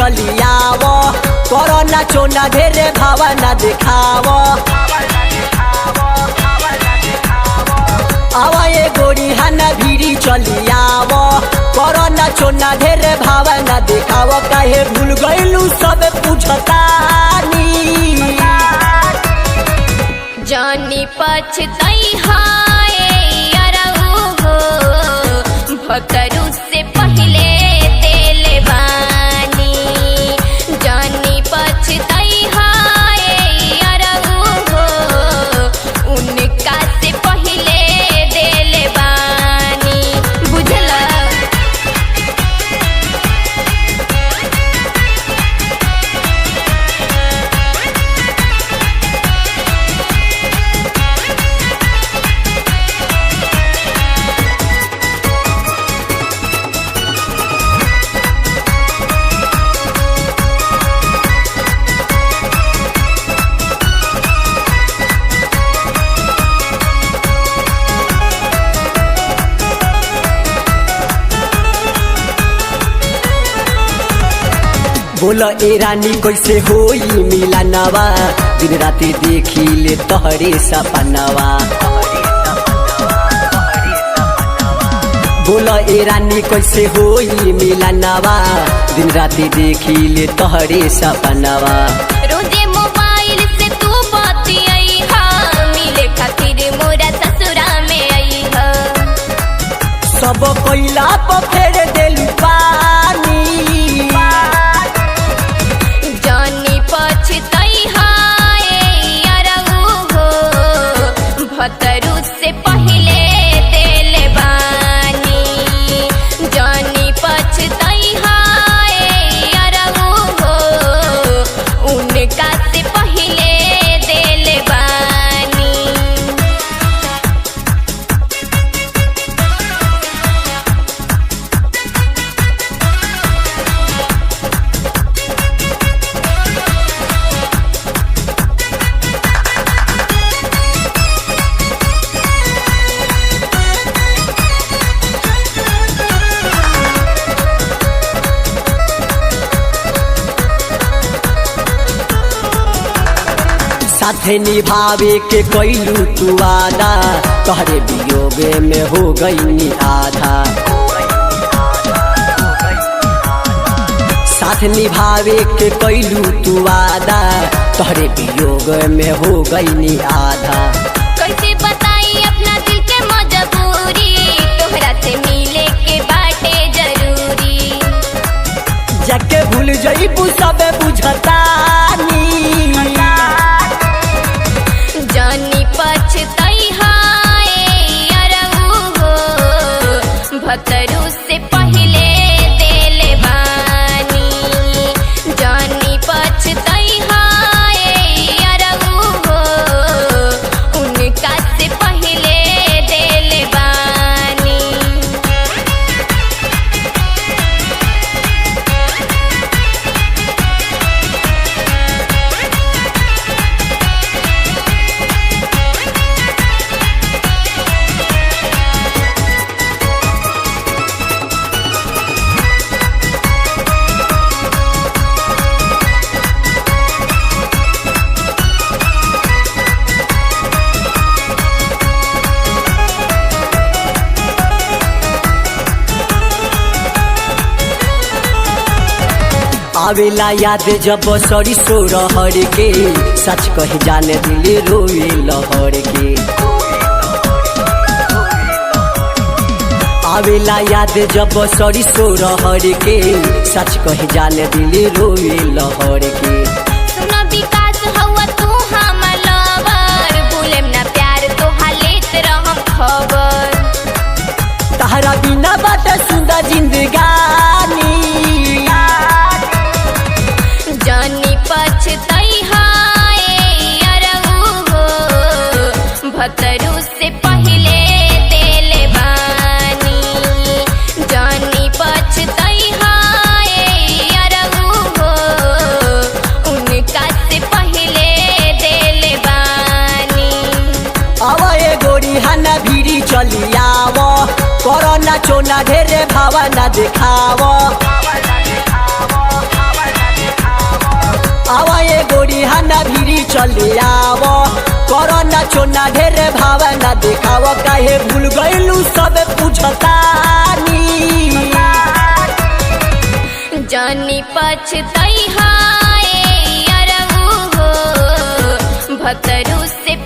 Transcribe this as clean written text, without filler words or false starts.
चली आव कोरोना चोना ढेरे भावना दिखाव आवा ये गोरी हना भीड़ी चली आव कोरोना चोना ढेरे भावना दिखाव काहे भूल गइलू सब पूछतानी जानी पछताई हाय यारऊ हो भतरू से पहले देले बानी जानी पछताई हाय यारऊ हो उनका से पहले देले बानी बुझला। बोला ए रानी कैसे होई मिलनवा दिन राती देखी ले तोहरे सपनवा बोला ए रानी कैसे होई मिलनवा दिन राती देखी ले तोहरे सपनवा रोजे मोबाइल से तू बतियाई हा मिले खातिर मोरा ससुरा में आई हा सब कोइला पर फेर देलू पानी जानी पछताई हाय यारऊ हो भतरू से पहले देले बानी जानी पछताई हाय यारऊ हो उनका से पहले देले बानी। साथे निभावे के कैलू तू वादा तोहरे वियोगे में हो गई आधा साथ निभावे के कैलू तू वादा तोहरे वियोग में हो गई आधा कैसे बताई अपना दिल के मजबूरी तोहरा से मिले के बाटे जरूरी जाके भूल जइबू सब बुझतानी जानी पछताई हाय यारऊ हो भतरू से पहले देले बानी जानी पछताई हाय यारऊ हो उनका से पहले देले बानी। आवेला याद जब सरी सो रहर के सच कही जाने दिल रोए लहर के आवेला याद जब सरी सो रहर के सच कही जाने दिल रोए लहर के सुना विकास हवा तू हमर लवर भूलेम ना प्यार तोहार लेत रहम खबर तहरा बिना बात सुंदर जिंदगानी जानी पछताई हाय यारऊ हो भतरू से पहले देले बानी जानी पछताई हाय यारऊ हो उनका से पहले देले बानी। आवा ये गोरी हना भीड़ी चली आव कोरोना चोना ढेरे भावना दिखाव बिहाना भीरी चले आव करना चोना ढेरे भावना देखाव काहे भूल गइलू सब पूछतानी जानी पछतई हाय अरऊ हो भतरू से